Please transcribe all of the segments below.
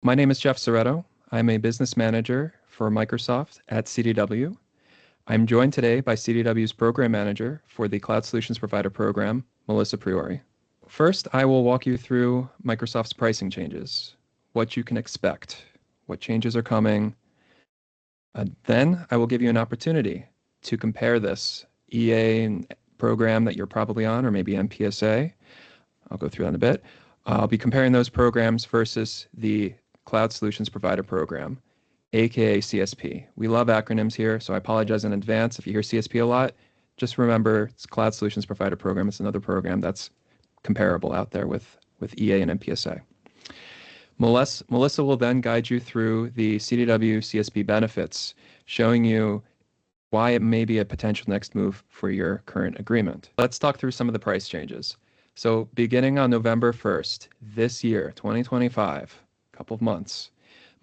My name is Jeff Soretto. I'm a business manager for Microsoft at CDW. I'm joined today by CDW's program manager for the Cloud Solutions Provider program, Melissa Priori. First, I will walk you through Microsoft's pricing changes, what you can expect, what changes are coming. Then I will give you an opportunity to compare this EA program that you're probably on, or maybe MPSA. I'll go through that in a bit. I'll be comparing those programs versus the Cloud Solutions Provider program, aka CSP. We love acronyms here, so I apologize in advance if you hear CSP a lot. Just remember, it's Cloud Solutions Provider program. It's another program that's comparable out there with EA and MPSA. Melissa will then guide you through the CDW CSP benefits, showing you why it may be a potential next move for your current agreement. Let's talk through some of the price changes. So beginning on November 1st, this year, 2025, a couple of months,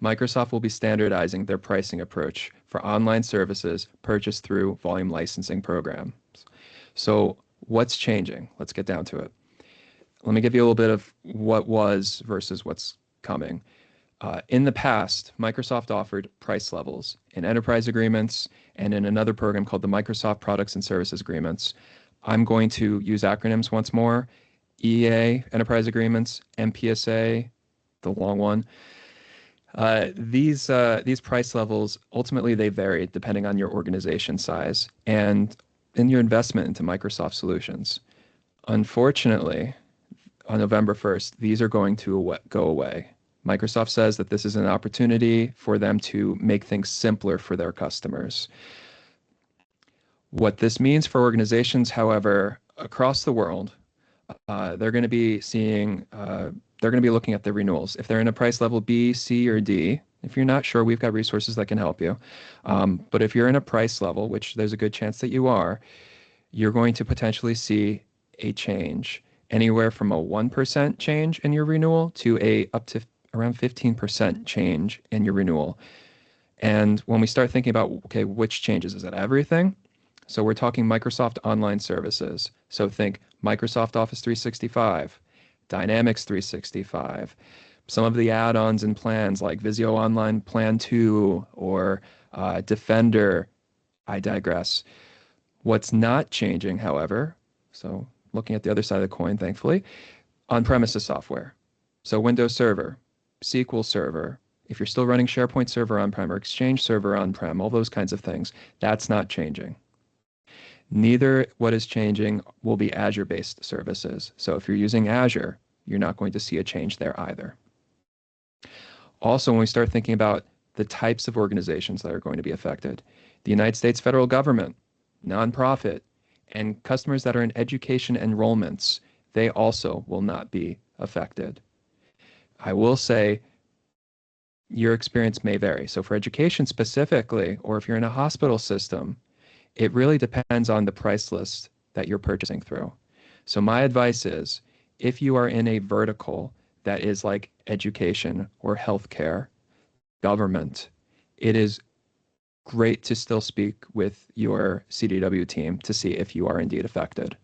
Microsoft will be standardizing their pricing approach for online services purchased through volume licensing programs. So what's changing? Let's get down to it. Let me give you a little bit of what was versus what's coming. In the past, Microsoft offered price levels in enterprise agreements and in another program called the Microsoft Products and Services Agreements. I'm going to use acronyms once more. EA, enterprise agreements, MPSA, the long one. These price levels, ultimately they vary depending on your organization size and in your investment into Microsoft solutions. Unfortunately, on November 1st, these are going to go away. Microsoft says that this is an opportunity for them to make things simpler for their customers. What this means for organizations, however, across the world, they're going to be looking at the renewals. If they're in a price level B, C, or D, if you're not sure, we've got resources that can help you. But if you're in a price level, which there's a good chance that you are, you're going to potentially see a change, anywhere from a 1% change in your renewal to up to around 15% change in your renewal. And when we start thinking about, okay, which changes? Is it everything? So we're talking Microsoft Online Services. So think Microsoft Office 365, Dynamics 365, some of the add-ons and plans like Visio Online Plan 2 or Defender. I digress. What's not changing, however, so looking at the other side of the coin, thankfully, on-premises software. So Windows Server, SQL Server, if you're still running SharePoint Server on-prem or Exchange Server on-prem, all those kinds of things, that's not changing. Neither what is changing will be Azure-based services. So if you're using Azure, you're not going to see a change there either. Also, when we start thinking about the types of organizations that are going to be affected, the United States federal government, nonprofit, and customers that are in education enrollments, they also will not be affected. I will say your experience may vary. So for education specifically, or if you're in a hospital system, it really depends on the price list that you're purchasing through. So my advice is, if you are in a vertical that is like education or healthcare, government, it is great to still speak with your CDW team to see if you are indeed affected.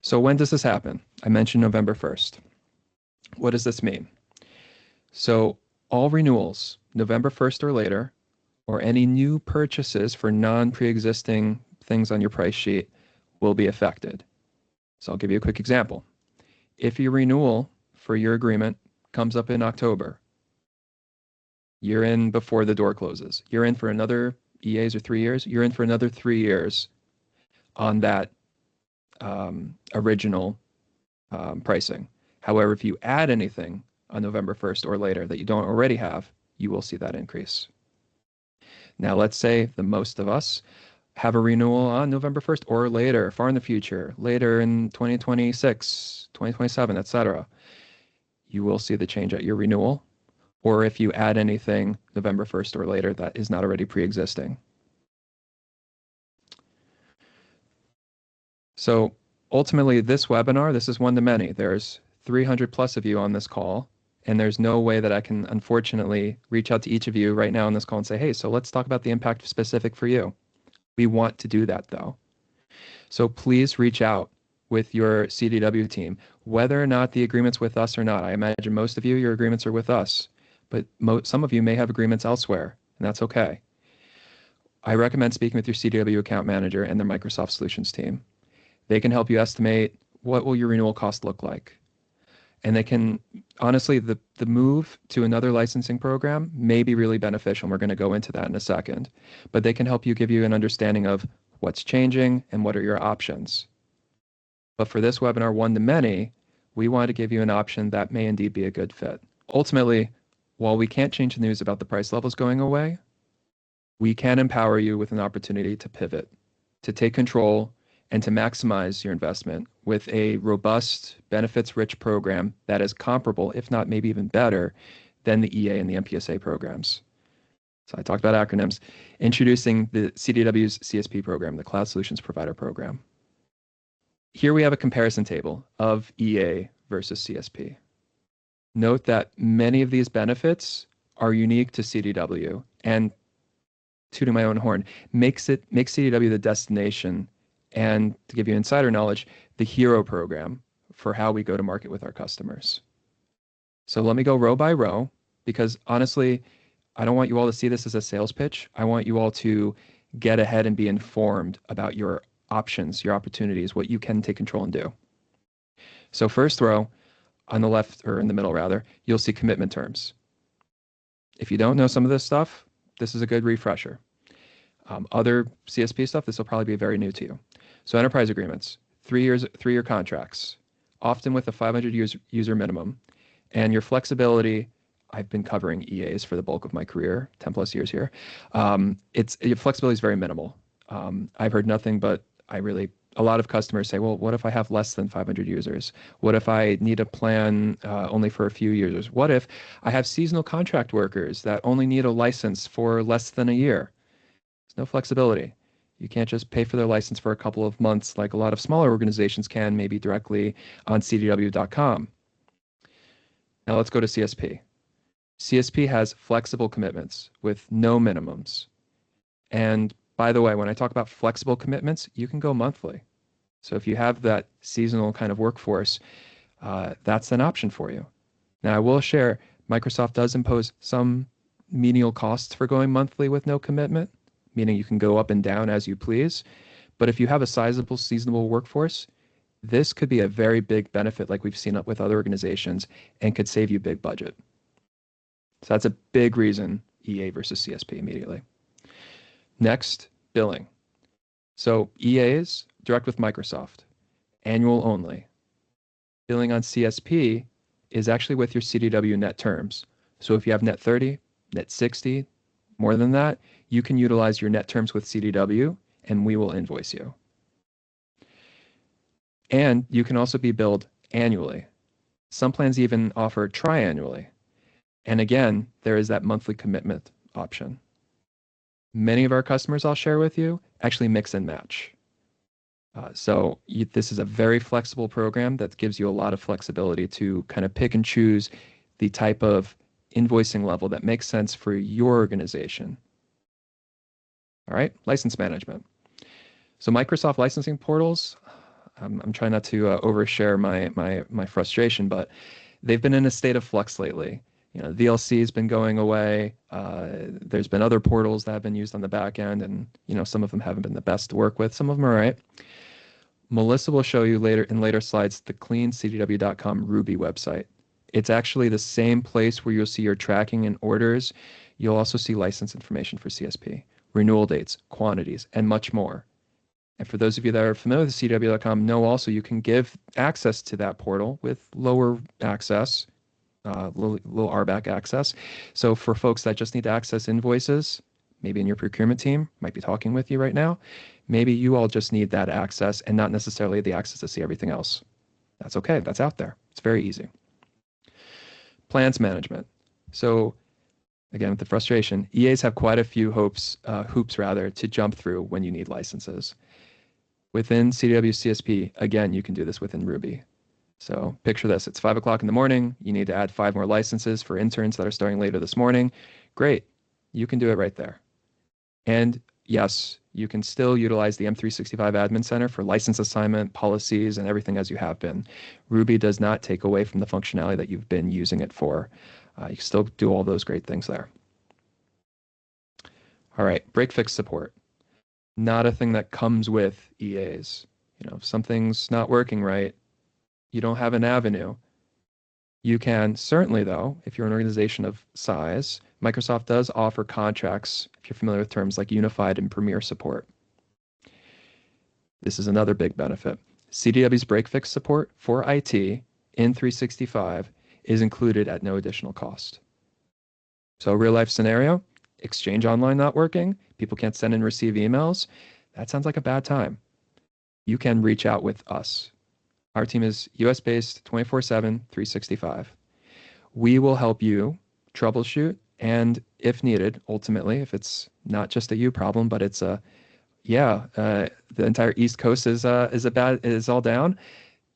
So when does this happen? I mentioned November 1st. What does this mean? So all renewals, November 1st or later, or any new purchases for non-pre-existing things on your price sheet will be affected. So I'll give you a quick example. If your renewal for your agreement comes up in October, you're in before the door closes. You're in for another EAs or 3 years. You're in for another 3 years on that original pricing. However, if you add anything on November 1st or later that you don't already have, you will see that increase. Now, let's say the most of us have a renewal on November 1st or later, far in the future, later in 2026, 2027, etc. You will see the change at your renewal, or if you add anything November 1st or later that is not already pre-existing. So ultimately, this webinar, this is one to many. There's 300 plus of you on this call, and there's no way that I can, unfortunately, reach out to each of you right now on this call and say, hey, so let's talk about the impact specific for you. We want to do that, though. So please reach out with your CDW team, whether or not the agreement's with us or not. I imagine most of you, your agreements are with us, but some of you may have agreements elsewhere, and that's okay. I recommend speaking with your CDW account manager and their Microsoft Solutions team. They can help you estimate what will your renewal cost look like. And they can, honestly, the move to another licensing program may be really beneficial, and we're going to go into that in a second. But they can help you, give you an understanding of what's changing and what are your options. But for this webinar, one-to-many, we want to give you an option that may indeed be a good fit. Ultimately, while we can't change the news about the price levels going away, we can empower you with an opportunity to pivot, to take control, and to maximize your investment with a robust, benefits-rich program that is comparable, if not maybe even better, than the EA and the MPSA programs. So I talked about acronyms. Introducing the CDW's CSP program, the Cloud Solutions Provider Program. Here we have a comparison table of EA versus CSP. Note that many of these benefits are unique to CDW, and tooting my own horn, makes CDW the destination, and to give you insider knowledge, the hero program for how we go to market with our customers. So let me go row by row, because honestly, I don't want you all to see this as a sales pitch. I want you all to get ahead and be informed about your options, your opportunities, what you can take control and do. So first row, on the left, or in the middle rather, you'll see commitment terms. If you don't know some of this stuff, this is a good refresher. Other CSP stuff, this will probably be very new to you. So enterprise agreements, 3-year contracts, often with a 500 user minimum. And your flexibility, I've been covering EAs for the bulk of my career, 10 plus years here. Your flexibility is very minimal. I've heard nothing but a lot of customers say, well, what if I have less than 500 users? What if I need a plan only for a few users? What if I have seasonal contract workers that only need a license for less than a year? There's no flexibility. You can't just pay for their license for a couple of months like a lot of smaller organizations can, maybe directly on CDW.com. Now let's go to CSP. CSP has flexible commitments with no minimums. And by the way, when I talk about flexible commitments, you can go monthly. So if you have that seasonal kind of workforce, that's an option for you. Now I will share, Microsoft does impose some menial costs for going monthly with no commitment, meaning you can go up and down as you please. But if you have a sizable seasonal workforce, this could be a very big benefit like we've seen with other organizations and could save you big budget. So that's a big reason EA versus CSP immediately. Next, billing. So EAs, direct with Microsoft, annual only. Billing on CSP is actually with your CDW net terms. So if you have net 30, net 60, more than that, you can utilize your net terms with CDW and we will invoice you. And you can also be billed annually. Some plans even offer triannually. And again, there is that monthly commitment option. Many of our customers I'll share with you actually mix and match. This is a very flexible program that gives you a lot of flexibility to kind of pick and choose the type of invoicing level that makes sense for your organization. All right, license management. So Microsoft licensing portals, I'm trying not to overshare my frustration, but they've been in a state of flux lately. You know, VLC has been going away. There's been other portals that have been used on the back end, and some of them haven't been the best to work with. Some of them are right. Melissa will show you in later slides the clean CDW.com Ruby website. It's actually the same place where you'll see your tracking and orders. You'll also see license information for CSP, renewal dates, quantities, and much more. And for those of you that are familiar with CDW.com, know also you can give access to that portal with lower access, little RBAC access. So for folks that just need to access invoices, maybe in your procurement team, might be talking with you right now, maybe you all just need that access and not necessarily the access to see everything else. That's okay, that's out there. It's very easy. Plans management. So again, with the frustration, EAs have quite a few hoops to jump through when you need licenses. Within CDW CSP, again, you can do this within Ruby. So picture this, it's 5 o'clock in the morning, you need to add 5 more licenses for interns that are starting later this morning. Great, you can do it right there. And yes, you can still utilize the M365 Admin Center for license assignment, policies, and everything as you have been. Ruby does not take away from the functionality that you've been using it for. You can still do all those great things there. All right, break fix support. Not a thing that comes with EAs. If something's not working right, you don't have an avenue. You can certainly, though, if you're an organization of size, Microsoft does offer contracts, if you're familiar with terms like unified and premier support. This is another big benefit. CDW's break-fix support for IT in 365 is included at no additional cost. So real-life scenario, Exchange Online not working, people can't send and receive emails, that sounds like a bad time. You can reach out with us. Our team is US-based, 24/7, 365. We will help you troubleshoot, and if needed, ultimately, if it's not just a you problem, but it's the entire East Coast is all down.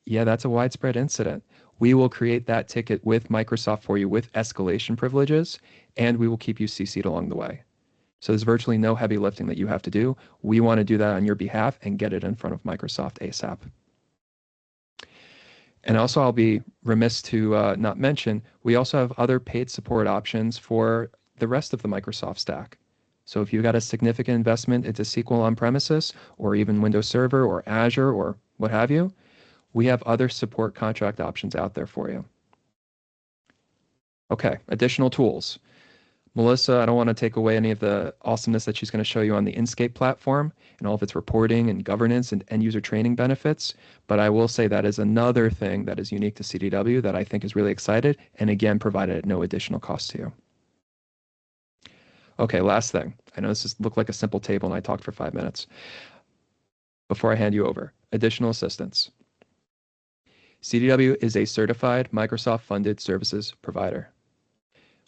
Yeah, that's a widespread incident. We will create that ticket with Microsoft for you with escalation privileges, and we will keep you CC'd along the way. So there's virtually no heavy lifting that you have to do. We want to do that on your behalf and get it in front of Microsoft ASAP. And also, I'll be remiss to not mention, we also have other paid support options for the rest of the Microsoft stack. So if you've got a significant investment into SQL on-premises, or even Windows Server, or Azure, or what have you, we have other support contract options out there for you. Okay, additional tools. Melissa, I don't want to take away any of the awesomeness that she's going to show you on the Inkscape platform and all of its reporting and governance and end user training benefits, but I will say that is another thing that is unique to CDW that I think is really excited, and again, provided at no additional cost to you. Okay, last thing. I know this looked like a simple table and I talked for 5 minutes. Before I hand you over, additional assistance. CDW is a certified Microsoft-funded services provider.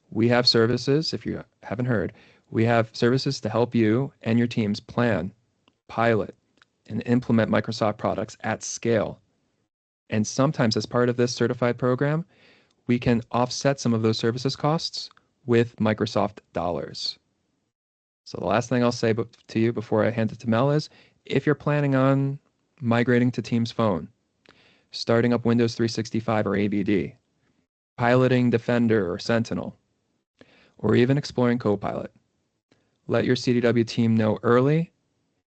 We have services, if you haven't heard, we have services to help you and your teams plan, pilot, and implement Microsoft products at scale. And sometimes as part of this certified program, we can offset some of those services costs with Microsoft dollars. So the last thing I'll say to you before I hand it to Mel is, if you're planning on migrating to Teams Phone, starting up Windows 365 or AVD, piloting Defender or Sentinel, or even exploring Copilot, let your CDW team know early,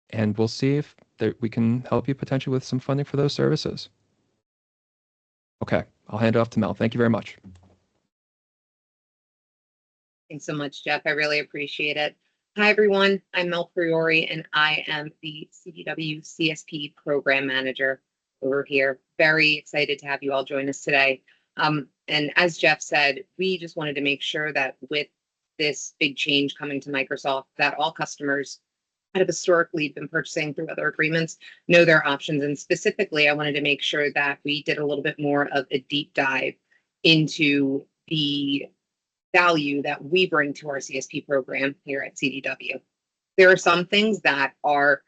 and we'll see if we can help you potentially with some funding for those services. Okay, I'll hand it off to Mel. Thank you very much. Thanks so much, Jeff. I really appreciate it. Hi, everyone. I'm Mel Priori, and I am the CDW CSP Program Manager over here. Very excited to have you all join us today. And as Jeff said, we just wanted to make sure that with this big change coming to Microsoft, that all customers that have historically been purchasing through other agreements know their options. And specifically, I wanted to make sure that we did a little bit more of a deep dive into the value that we bring to our CSP program here at CDW. There are some things that are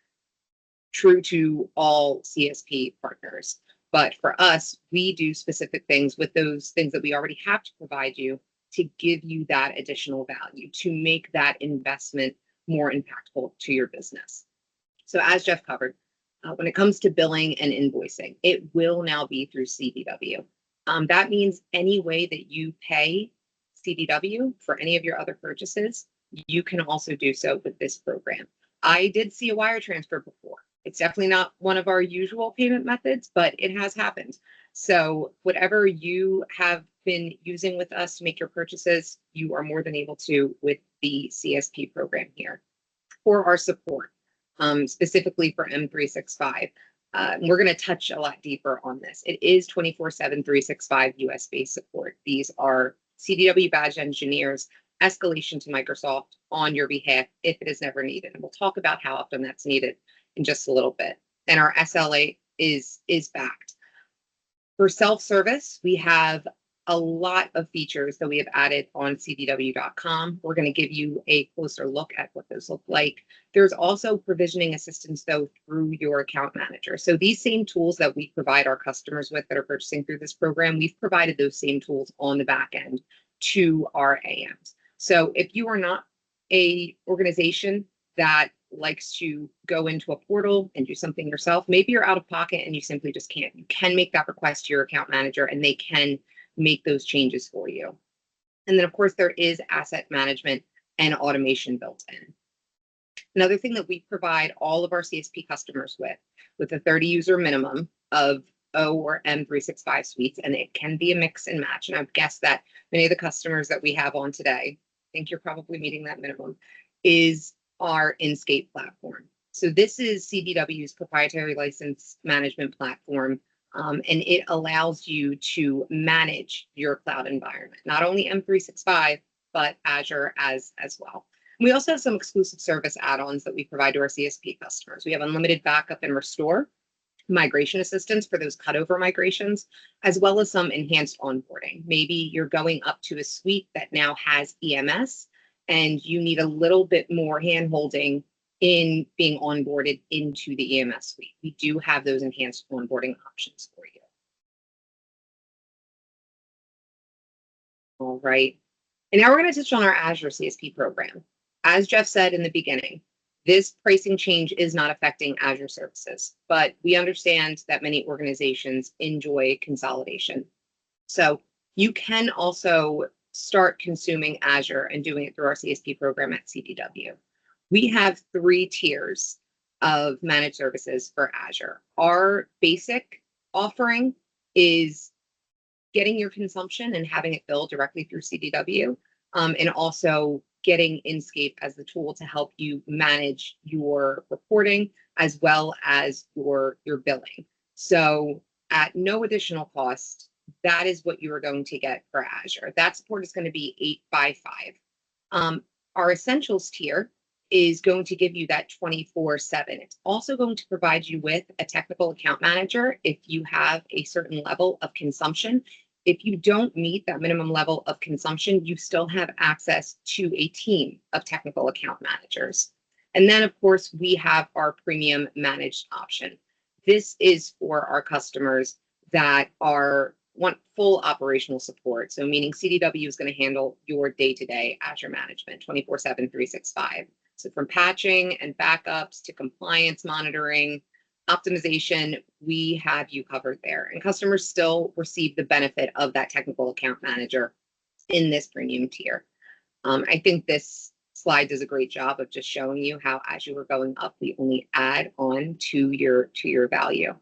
true to all CSP partners, but for us, we do specific things with those things that we already have to provide you to give you that additional value, to make that investment more impactful to your business. So as Jeff covered, when it comes to billing and invoicing, it will now be through CDW. That means any way that you pay CDW for any of your other purchases, you can also do so with this program. I did see a wire transfer before. It's definitely not one of our usual payment methods, but it has happened. So whatever you have been using with us to make your purchases, you are more than able to with the CSP program here. For our support, specifically for M365, we're going to touch a lot deeper on this. It is 24/7, 365 US-based support. These are CDW badge engineers, escalation to Microsoft on your behalf if it is never needed. And we'll talk about how often that's needed in just a little bit. And our SLA is backed. For self-service, we have a lot of features that we have added on cdw.com. We're going to give you a closer look at what those look like. There's also provisioning assistance, though, through your account manager. So these same tools that we provide our customers with that are purchasing through this program, we've provided those same tools on the back end to our AMs. So if you are not a organization that likes to go into a portal and do something yourself, maybe you're out of pocket and you simply just can't. You can make that request to your account manager and they can make those changes for you. And then, of course, there is asset management and automation built in. Another thing that we provide all of our CSP customers with a 30 user minimum of O or M365 suites, and it can be a mix and match. And I would guess that many of the customers that we have on today, I think you're probably meeting that minimum, is our Inscape platform. So this is CDW's proprietary license management platform, and it allows you to manage your cloud environment, not only M365, but Azure as well. We also have some exclusive service add-ons that we provide to our CSP customers. We have unlimited backup and restore, migration assistance for those cutover migrations, as well as some enhanced onboarding. Maybe you're going up to a suite that now has EMS and you need a little bit more hand-holding in being onboarded into the EMS suite. We do have those enhanced onboarding options for you. All right. And now we're going to touch on our Azure CSP program. As Jeff said in the beginning, this pricing change is not affecting Azure services, but we understand that many organizations enjoy consolidation. So you can also start consuming Azure and doing it through our CSP program at CDW. We have 3 tiers of managed services for Azure. Our basic offering is getting your consumption and having it billed directly through CDW, and also getting Inscape as the tool to help you manage your reporting as well as your billing. So at no additional cost, that is what you are going to get for Azure. That support is going to be 8x5. Our Essentials tier is going to give you that 24/7. It's also going to provide you with a technical account manager if you have a certain level of consumption. If you don't meet that minimum level of consumption, you still have access to a team of technical account managers. And then, of course, we have our premium managed option. This is for our customers that want full operational support. So meaning CDW is going to handle your day-to-day Azure management 24/7, 365. So from patching and backups to compliance monitoring, optimization, we have you covered there. And customers still receive the benefit of that technical account manager in this premium tier. I think this slide does a great job of just showing you how as you are going up, we only add on to your value.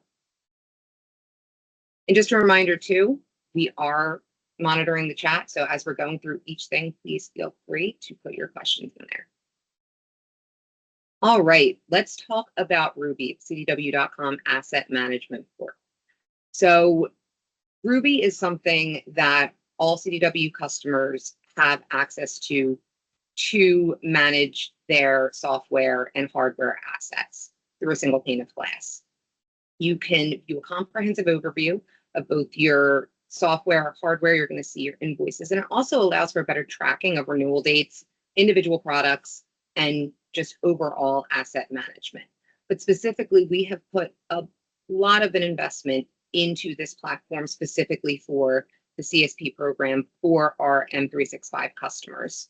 And just a reminder too, we are monitoring the chat. So as we're going through each thing, please feel free to put your questions in there. All right, let's talk about Ruby, CDW.com Asset Management Portal. So Ruby is something that all CDW customers have access to manage their software and hardware assets through a single pane of glass. You can do a comprehensive overview of both your software, hardware, you're going to see your invoices, and it also allows for better tracking of renewal dates, individual products, and just overall asset management. But specifically, we have put a lot of an investment into this platform specifically for the CSP program for our M365 customers.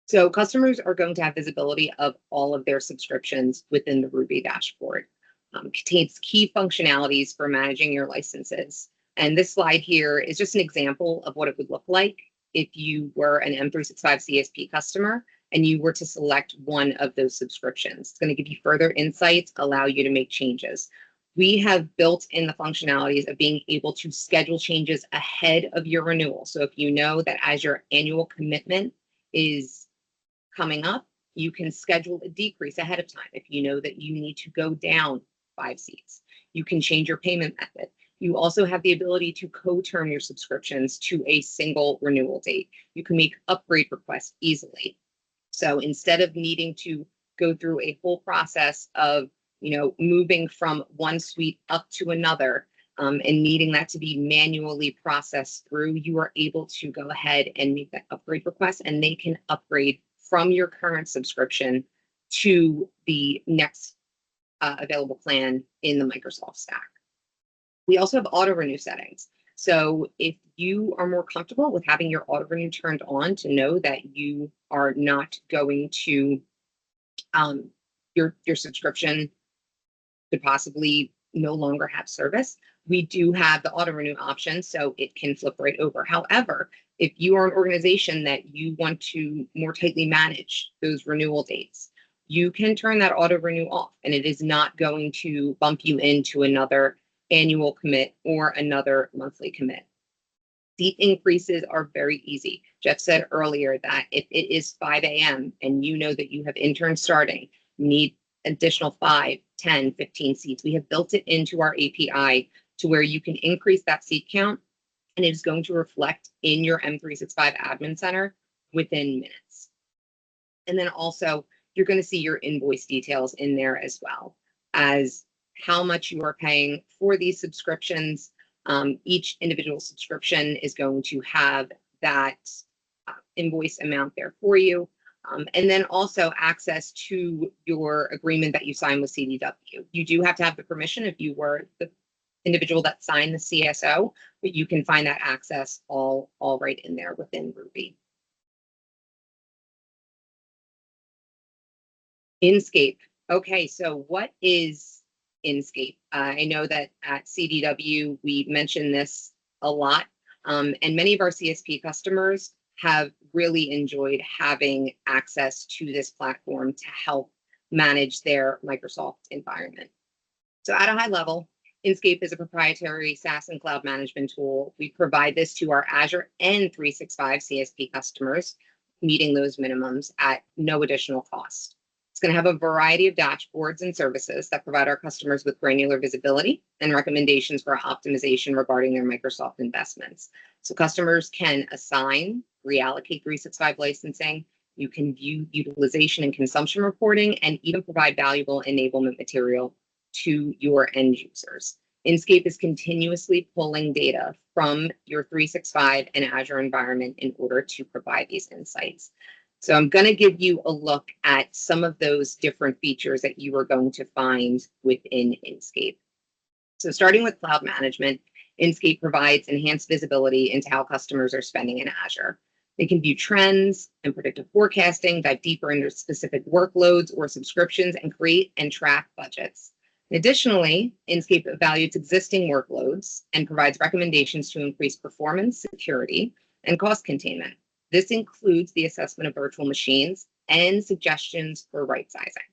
So customers are going to have visibility of all of their subscriptions within the Ruby dashboard. Contains key functionalities for managing your licenses. And this slide here is just an example of what it would look like if you were an M365 CSP customer and you were to select one of those subscriptions. It's going to give you further insights, allow you to make changes. We have built in the functionalities of being able to schedule changes ahead of your renewal. So if you know that as your annual commitment is coming up, you can schedule a decrease ahead of time. If you know that you need to go down 5 seats, you can change your payment method. You also have the ability to co-term your subscriptions to a single renewal date. You can make upgrade requests easily. So instead of needing to go through a whole process of, moving from one suite up to another and needing that to be manually processed through, you are able to go ahead and make that upgrade request, and they can upgrade from your current subscription to the next available plan in the Microsoft stack. We also have auto renew settings. So if you are more comfortable with having your auto renew turned on to know that you are not going to your subscription could possibly no longer have service, we do have the auto renew option, so it can flip right over. However, if you are an organization that you want to more tightly manage those renewal dates, you can turn that auto renew off, and it is not going to bump you into another annual commit or another monthly commit. Seat increases are very easy. Jeff said earlier that if it is 5 a.m. and you know that you have interns starting, you need additional 5, 10, 15 seats. We have built it into our API to where you can increase that seat count, and it is going to reflect in your M365 admin center within minutes. And then also, you're going to see your invoice details in there as well as how much you are paying for these subscriptions. Each individual subscription is going to have that invoice amount there for you. And then also access to your agreement that you signed with CDW. You do have to have the permission if you were the individual that signed the CSO, but you can find that access all right in there within Ruby. Inscape. Okay, so what is Inscape? I know that at CDW, we mention this a lot, and many of our CSP customers have really enjoyed having access to this platform to help manage their Microsoft environment. So at a high level, Inscape is a proprietary SaaS and cloud management tool. We provide this to our Azure and 365 CSP customers, meeting those minimums at no additional cost. It's going to have a variety of dashboards and services that provide our customers with granular visibility and recommendations for optimization regarding their Microsoft investments. So customers can assign, reallocate 365 licensing. You can view utilization and consumption reporting, and even provide valuable enablement material to your end users. Inscape is continuously pulling data from your 365 and Azure environment in order to provide these insights. So I'm going to give you a look at some of those different features that you are going to find within Inscape. So starting with cloud management, Inscape provides enhanced visibility into how customers are spending in Azure. They can view trends and predictive forecasting, dive deeper into specific workloads or subscriptions, and create and track budgets. Additionally, Inscape evaluates existing workloads and provides recommendations to increase performance, security, and cost containment. This includes the assessment of virtual machines and suggestions for right sizing.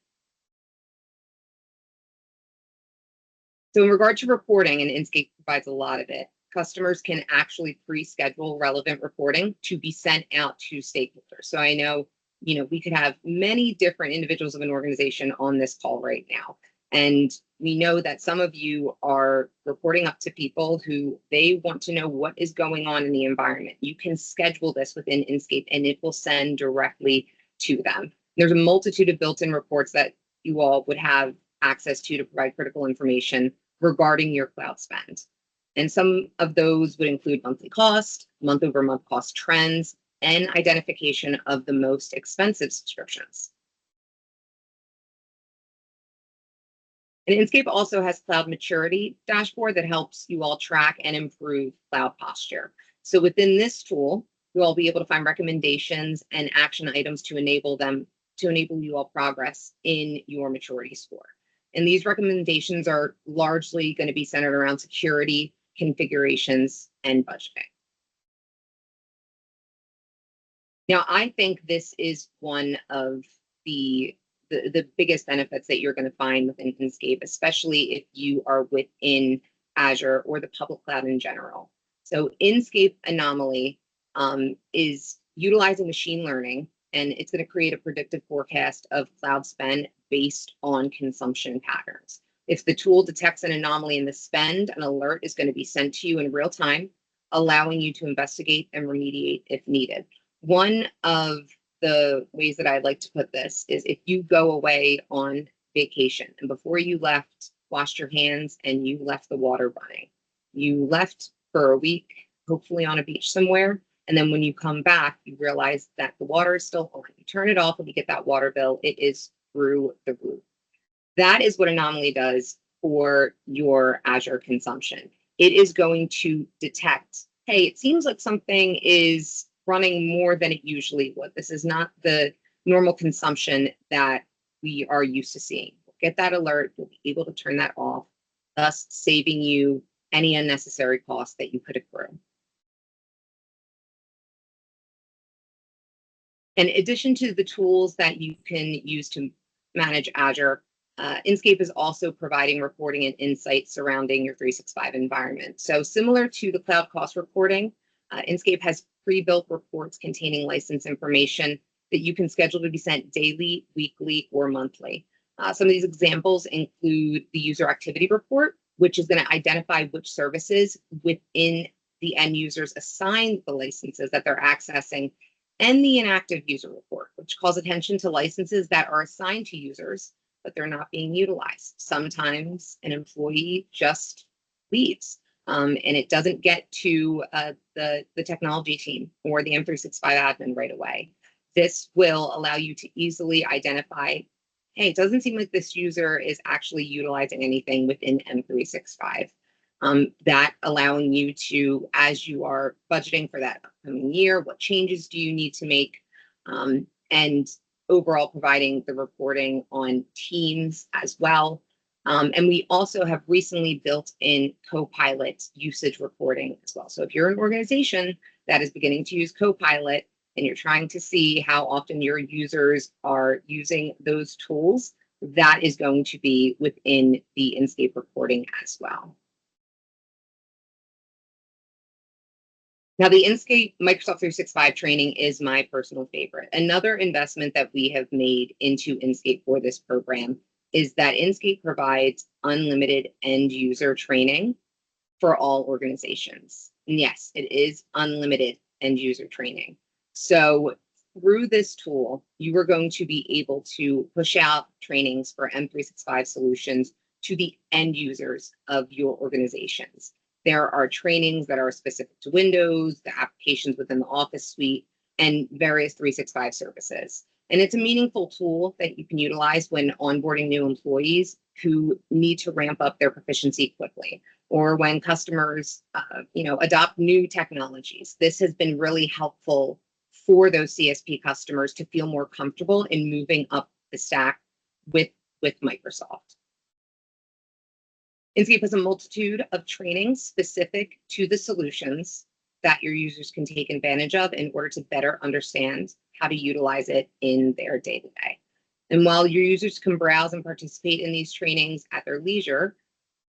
So in regard to reporting, and Inscape provides a lot of it, customers can actually pre-schedule relevant reporting to be sent out to stakeholders. So I know, we could have many different individuals of an organization on this call right now. And we know that some of you are reporting up to people who they want to know what is going on in the environment. You can schedule this within Inscape and it will send directly to them. There's a multitude of built-in reports that you all would have access to provide critical information regarding your cloud spend. And some of those would include monthly cost, month-over-month cost trends, and identification of the most expensive subscriptions. And Inscape also has cloud maturity dashboard that helps you all track and improve cloud posture. So within this tool, you'll all be able to find recommendations and action items to enable you all progress in your maturity score. And these recommendations are largely going to be centered around security, configurations, and budgeting. Now, I think this is one of the biggest benefits that you're going to find within Inscape, especially if you are within Azure or the public cloud in general. So Inscape Anomaly is utilizing machine learning, and it's going to create a predictive forecast of cloud spend based on consumption patterns. If the tool detects an anomaly in the spend, an alert is going to be sent to you in real time, allowing you to investigate and remediate if needed. One of the ways that I'd like to put this is if you go away on vacation and before you left, washed your hands and you left the water running. You left for a week, hopefully on a beach somewhere. And then when you come back, you realize that the water is still on. You turn it off and you get that water bill. It is through the roof. That is what Anomaly does for your Azure consumption. It is going to detect, hey, it seems like something is running more than it usually would. This is not the normal consumption that we are used to seeing. Get that alert, you'll be able to turn that off, thus saving you any unnecessary costs that you could accrue. In addition to the tools that you can use to manage Azure, Inkscape is also providing reporting and insights surrounding your 365 environment. So similar to the cloud cost reporting, Inkscape has pre-built reports containing license information that you can schedule to be sent daily, weekly, or monthly. Some of these examples include the user activity report, which is going to identify which services within the end users assigned the licenses that they're accessing, and the inactive user report, which calls attention to licenses that are assigned to users, but they're not being utilized. Sometimes an employee just leaves and it doesn't get to the technology team or the M365 admin right away. This will allow you to easily identify, hey, it doesn't seem like this user is actually utilizing anything within M365. That allowing you to, as you are budgeting for that upcoming year, what changes do you need to make, and overall providing the reporting on teams as well. And we also have recently built in Copilot usage reporting as well. So if you're an organization that is beginning to use Copilot and you're trying to see how often your users are using those tools, that is going to be within the Inkscape reporting as well. Now, the Inkscape Microsoft 365 training is my personal favorite. Another investment that we have made into Inkscape for this program is that Inkscape provides unlimited end user training for all organizations. And yes, it is unlimited end user training. So through this tool, you are going to be able to push out trainings for M365 solutions to the end users of your organizations. There are trainings that are specific to Windows, the applications within the Office suite, and various 365 services. And it's a meaningful tool that you can utilize when onboarding new employees who need to ramp up their proficiency quickly, or when customers adopt new technologies. This has been really helpful for those CSP customers to feel more comfortable in moving up the stack with Microsoft. Inkscape has a multitude of trainings specific to the solutions that your users can take advantage of in order to better understand how to utilize it in their day-to-day. And while your users can browse and participate in these trainings at their leisure,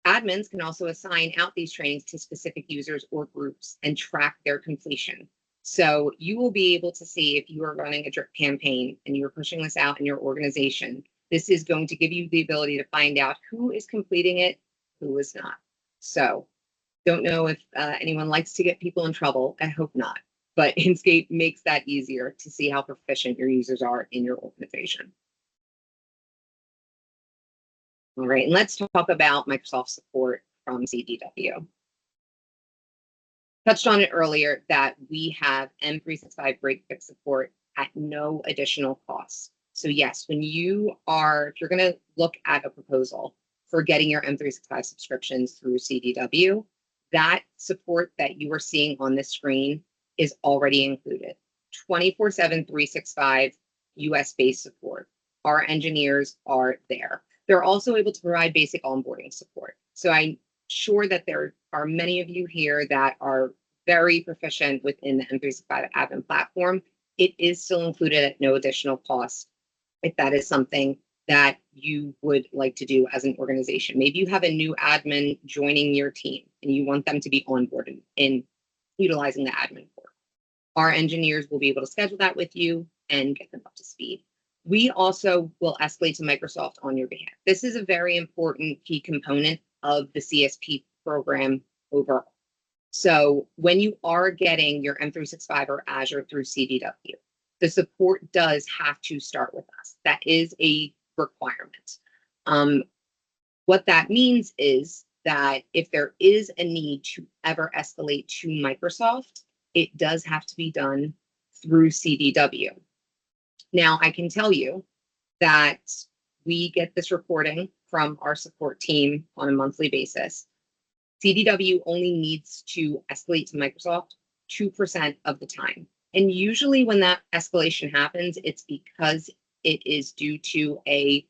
admins can also assign out these trainings to specific users or groups and track their completion. So you will be able to see if you are running a drip campaign and you're pushing this out in your organization, this is going to give you the ability to find out who is completing it, who is not. So don't know if anyone likes to get people in trouble. I hope not. But Inkscape makes that easier to see how proficient your users are in your organization. All right, and let's talk about Microsoft support from CDW. Touched on it earlier that we have M365 break fix support at no additional cost. So yes, if you're going to look at a proposal for getting your M365 subscriptions through CDW, that support that you are seeing on this screen is already included. 24/7, 365 US-based support. Our engineers are there. They're also able to provide basic onboarding support. So I'm sure that there are many of you here that are very proficient within the M365 admin platform. It is still included at no additional cost if that is something that you would like to do as an organization. Maybe you have a new admin joining your team and you want them to be onboarded in utilizing the admin port. Our engineers will be able to schedule that with you and get them up to speed. We also will escalate to Microsoft on your behalf. This is a very important key component of the CSP program overall. So when you are getting your M365 or Azure through CDW, the support does have to start with us. That is a requirement. What that means is that if there is a need to ever escalate to Microsoft, it does have to be done through CDW. Now, I can tell you that we get this reporting from our support team on a monthly basis. CDW only needs to escalate to Microsoft 2% of the time. And usually when that escalation happens, it's because it is due to a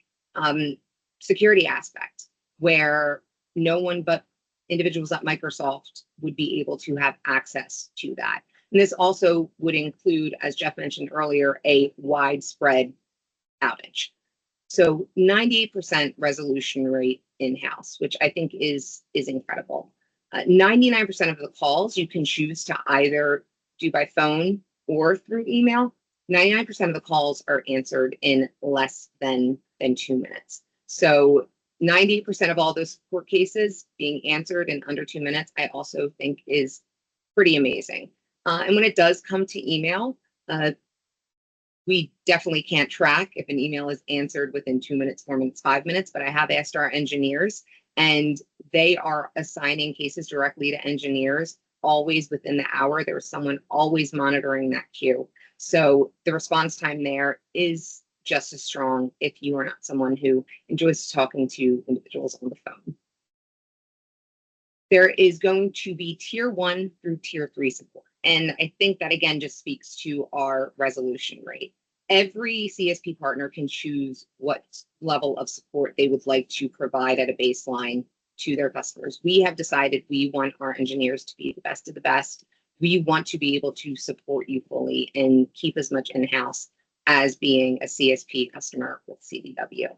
security aspect where no one but individuals at Microsoft would be able to have access to that. And this also would include, as Jeff mentioned earlier, a widespread outage. So 98% resolution rate in-house, which I think is incredible. 99% of the calls you can choose to either do by phone or through email. 99% of the calls are answered in less than 2 minutes. So 98% of all those support cases being answered in under 2 minutes, I also think is pretty amazing. And when it does come to email, we definitely can't track if an email is answered within 2 minutes, 4 minutes, 5 minutes, but I have asked our engineers, and they are assigning cases directly to engineers always within the hour. There was someone always monitoring that queue. So the response time there is just as strong if you are not someone who enjoys talking to individuals on the phone. There is going to be tier 1 through tier 3 support. And I think that, again, just speaks to our resolution rate. Every CSP partner can choose what level of support they would like to provide at a baseline to their customers. We have decided we want our engineers to be the best of the best. We want to be able to support you fully and keep as much in-house as being a CSP customer with CDW.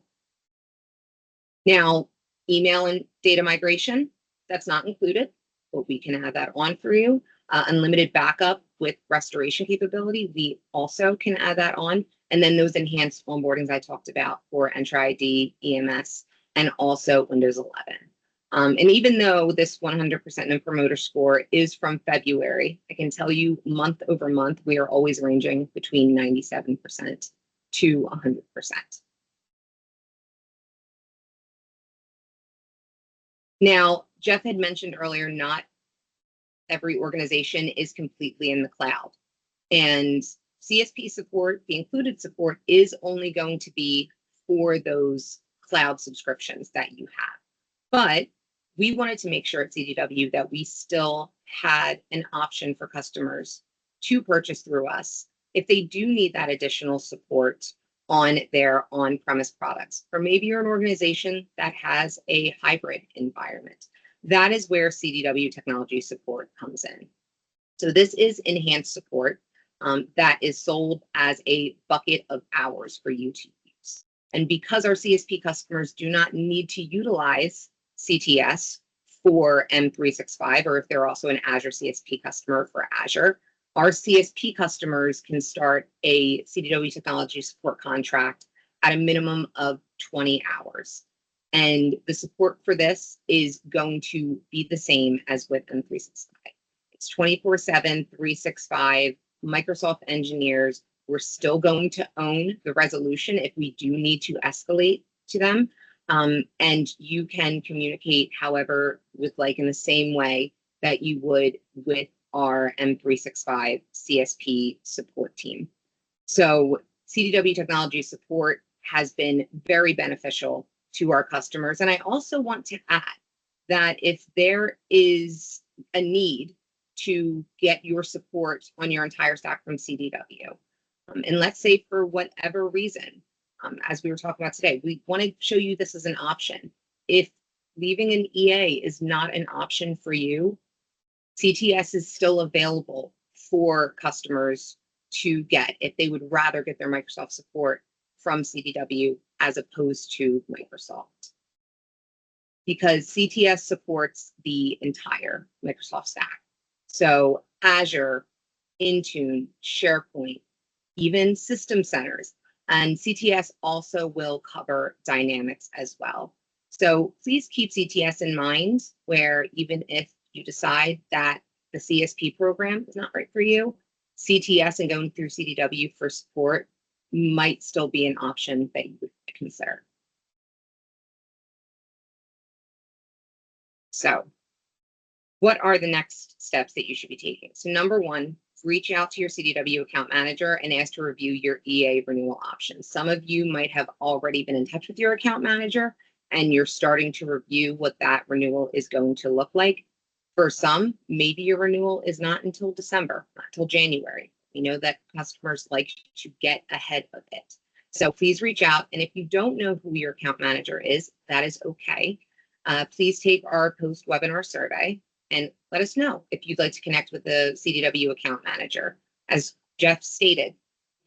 Now, email and data migration, that's not included, but we can add that on for you. Unlimited backup with restoration capability, we also can add that on. And then those enhanced onboardings I talked about for Entra ID, EMS, and also Windows 11. And even though this 100% Net Promoter Score is from February, I can tell you month over month, we are always ranging between 97% to 100%. Now, Jeff had mentioned earlier, not every organization is completely in the cloud. And CSP support, the included support, is only going to be for those cloud subscriptions that you have. But we wanted to make sure at CDW that we still had an option for customers to purchase through us if they do need that additional support on their on-premise products. Or maybe you're an organization that has a hybrid environment. That is where CDW technology support comes in. So this is enhanced support that is sold as a bucket of hours for you to use. And because our CSP customers do not need to utilize CTS for M365, or if they're also an Azure CSP customer for Azure, our CSP customers can start a CDW technology support contract at a minimum of 20 hours. And the support for this is going to be the same as with M365. It's 24/7, 365. Microsoft engineers, we're still going to own the resolution if we do need to escalate to them. And you can communicate however would like in the same way that you would with our M365 CSP support team. So CDW technology support has been very beneficial to our customers. And I also want to add that if there is a need to get your support on your entire stack from CDW, and let's say for whatever reason, as we were talking about today, we want to show you this as an option. If leaving an EA is not an option for you, CTS is still available for customers to get if they would rather get their Microsoft support from CDW as opposed to Microsoft. Because CTS supports the entire Microsoft stack. So Azure, Intune, SharePoint, even System Centers, and CTS also will cover Dynamics as well. So please keep CTS in mind, where even if you decide that the CSP program is not right for you, CTS and going through CDW for support might still be an option that you would consider. So what are the next steps that you should be taking? So number one, reach out to your CDW account manager and ask to review your EA renewal options. Some of you might have already been in touch with your account manager and you're starting to review what that renewal is going to look like. For some, maybe your renewal is not until December, not until January. We know that customers like to get ahead of it. So please reach out. And if you don't know who your account manager is, that is okay. Please take our post-webinar survey and let us know if you'd like to connect with the CDW account manager. As Jeff stated,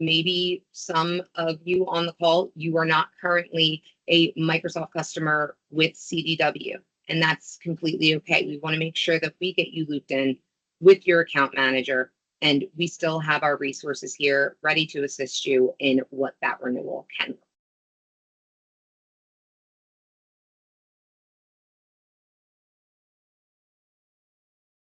maybe some of you on the call, you are not currently a Microsoft customer with CDW, and that's completely okay. We want to make sure that we get you looped in with your account manager, and we still have our resources here ready to assist you in what that renewal can look